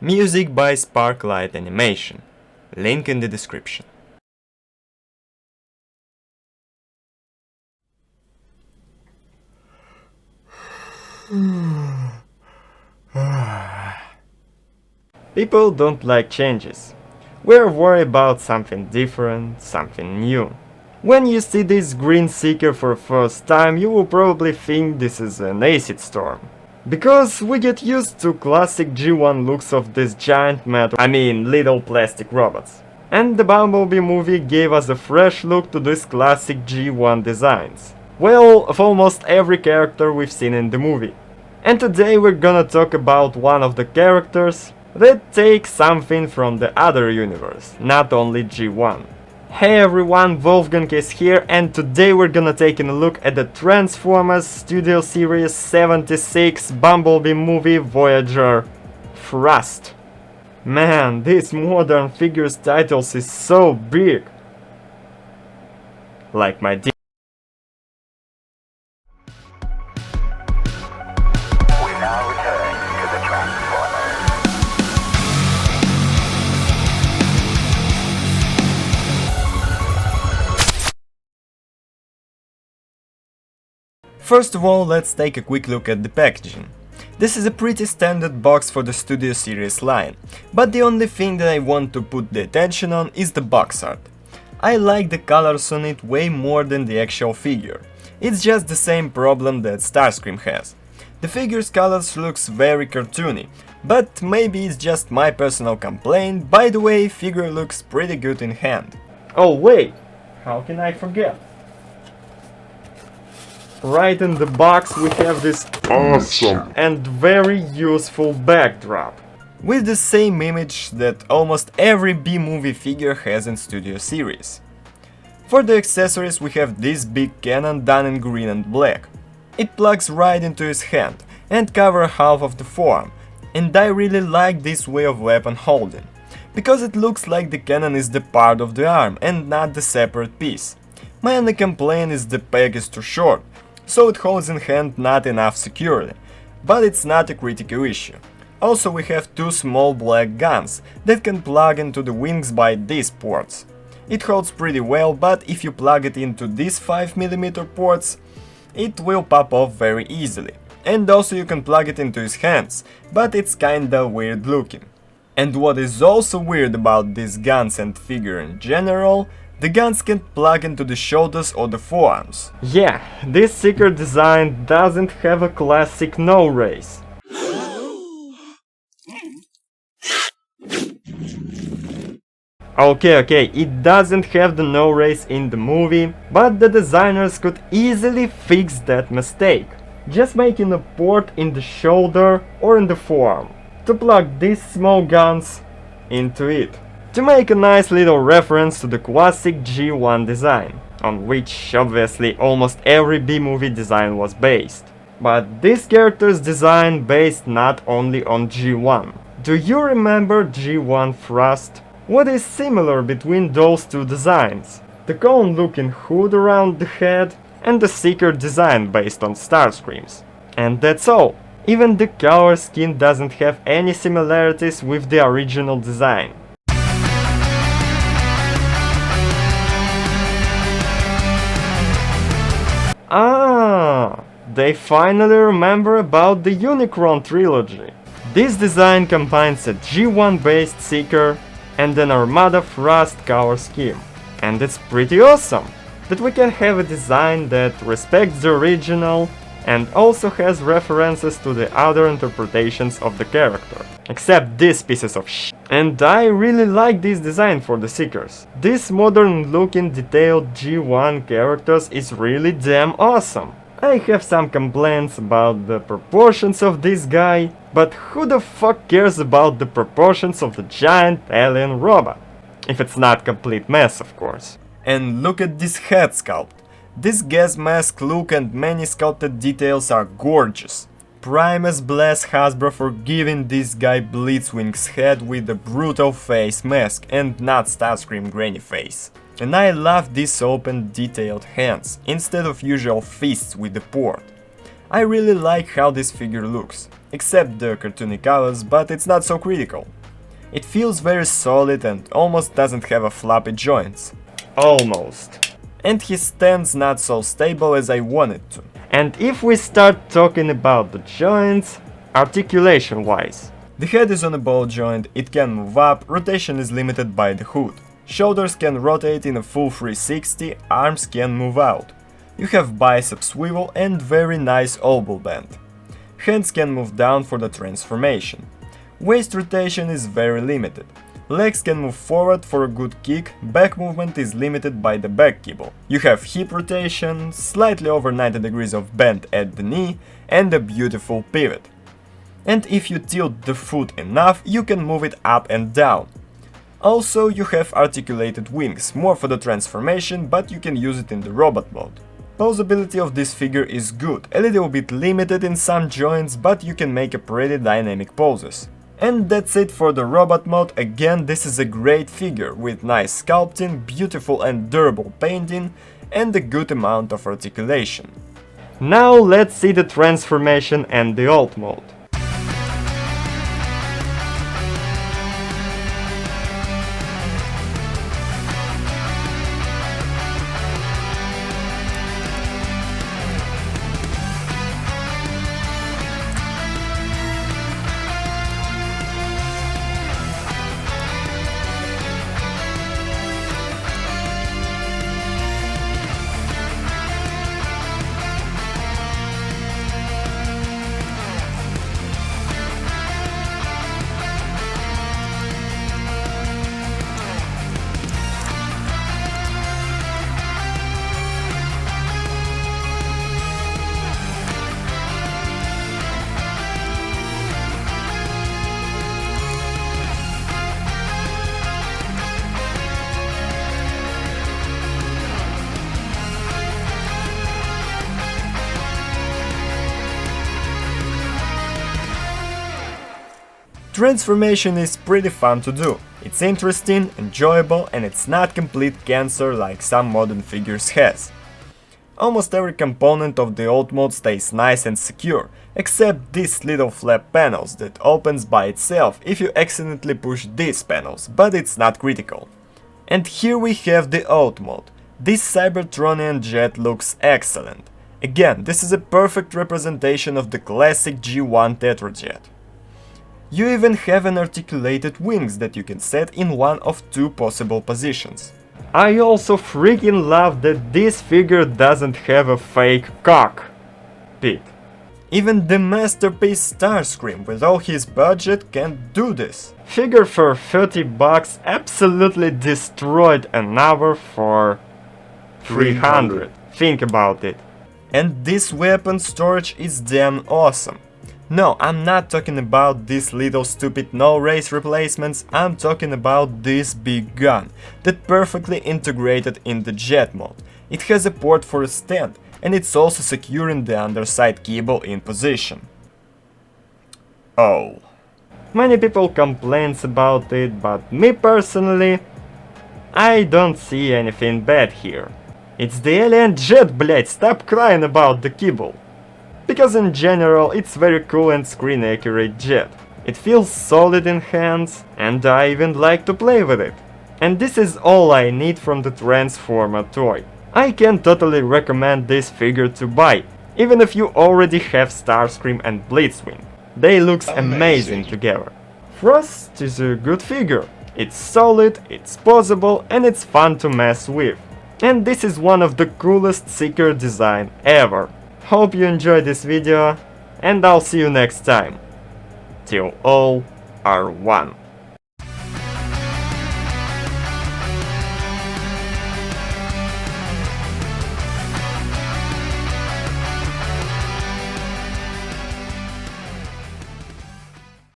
Music by Sparklight Animation. Link in the description. People don't like changes. We're worried about something different, something new. When you see this green seeker for the first time, you will probably think this is an acid storm. Because we get used to classic G1 looks of these giant little plastic robots. And the Bumblebee movie gave us a fresh look to these classic G1 designs. Well, of almost every character we've seen in the movie. And today we're gonna talk about one of the characters that takes something from the other universe, not only G1. Hey everyone, Wolfgang is here, and today we're gonna take a look at the Transformers Studio Series 76 Bumblebee movie Voyager Thrust. Man, this modern figures titles is so big. Like my dick. We now return to the Transformers. First of all, let's take a quick look at the packaging. This is a pretty standard box for the Studio Series line, but the only thing that I want to put the attention on is the box art. I like the colors on it way more than the actual figure. It's just the same problem that Starscream has. The figure's colors looks very cartoony, but maybe it's just my personal complaint. By the way, figure looks pretty good in hand. Oh wait, how can I forget? Right in the box we have this awesome and very useful backdrop, with the same image that almost every B-movie figure has in Studio Series. For the accessories we have this big cannon done in green and black. It plugs right into his hand and covers half of the forearm, and I really like this way of weapon holding, because it looks like the cannon is the part of the arm and not the separate piece. My only complaint is the peg is too short, so it holds in hand not enough securely, but it's not a critical issue. Also we have two small black guns that can plug into the wings by these ports. It holds pretty well, but if you plug it into these 5mm ports, it will pop off very easily. And also you can plug it into his hands, but it's kinda weird looking. And what is also weird about these guns and figure in general, the guns can plug into the shoulders or the forearms. Yeah, this Seeker design doesn't have a classic no race. Okay, it doesn't have the no race in the movie, but the designers could easily fix that mistake, just making a port in the shoulder or in the forearm to plug these small guns into it, to make a nice little reference to the classic G1 design, on which obviously almost every B-movie design was based. But this character's design based not only on G1. Do you remember G1 Thrust? What is similar between those two designs? The cone-looking hood around the head and the Seeker design based on Starscream's. And that's all. Even the color scheme doesn't have any similarities with the original design. Ah, they finally remember about the Unicron trilogy. This design combines a G1 based Seeker and an Armada Thrust color scheme. And it's pretty awesome that we can have a design that respects the original and also has references to the other interpretations of the character. Except these pieces of shit. And I really like this design for the Seekers. This modern looking detailed G1 characters is really damn awesome. I have some complaints about the proportions of this guy, but who the fuck cares about the proportions of the giant alien robot? If it's not complete mess, of course. And look at this head sculpt. This gas mask look and many sculpted details are gorgeous. Primus bless Hasbro for giving this guy Blitzwing's head with a brutal face mask and not Starscream granny face. And I love these open detailed hands, instead of usual fists with the port. I really like how this figure looks, except the cartoony colors, but it's not so critical. It feels very solid and almost doesn't have a floppy joints. Almost. And his stand's not so stable as I want it to. And if we start talking about the joints, articulation wise. The head is on a ball joint, it can move up, rotation is limited by the hood. Shoulders can rotate in a full 360, arms can move out. You have bicep swivel and very nice elbow bend. Hands can move down for the transformation. Waist rotation is very limited. Legs can move forward for a good kick, back movement is limited by the back kibble. You have hip rotation, slightly over 90 degrees of bend at the knee, and a beautiful pivot. And if you tilt the foot enough, you can move it up and down. Also, you have articulated wings, more for the transformation, but you can use it in the robot mode. Posability of this figure is good, a little bit limited in some joints, but you can make a pretty dynamic poses. And that's it for the robot mode. Again, this is a great figure with nice sculpting, beautiful and durable painting, and a good amount of articulation. Now let's see the transformation and the alt mode. Transformation is pretty fun to do. It's interesting, enjoyable, and it's not complete cancer like some modern figures has. Almost every component of the alt mode stays nice and secure, except these little flap panels that opens by itself if you accidentally push these panels, but it's not critical. And here we have the alt mode. This Cybertronian jet looks excellent. Again, this is a perfect representation of the classic G1 Tetrajet. You even have an articulated wings that you can set in one of two possible positions. I also freaking love that this figure doesn't have a fake cockpit. Even the masterpiece Starscream with all his budget can't do this. Figure for $30 absolutely destroyed another for 300. Think about it. And this weapon storage is damn awesome. No, I'm not talking about these little stupid no-race replacements, I'm talking about this big gun, that perfectly integrated in the jet mode. It has a port for a stand, and it's also securing the underside cable in position. Oh. Many people complain about it, but me personally, I don't see anything bad here. It's the alien jet, blять, stop crying about the kibble. Because in general it's very cool and screen accurate jet. It feels solid in hands and I even like to play with it. And this is all I need from the Transformer toy. I can totally recommend this figure to buy, even if you already have Starscream and Blitzwing. They look amazing together. Frost is a good figure. It's solid, it's posable and it's fun to mess with. And this is one of the coolest Seeker design ever. Hope you enjoyed this video, and I'll see you next time. Till all are one.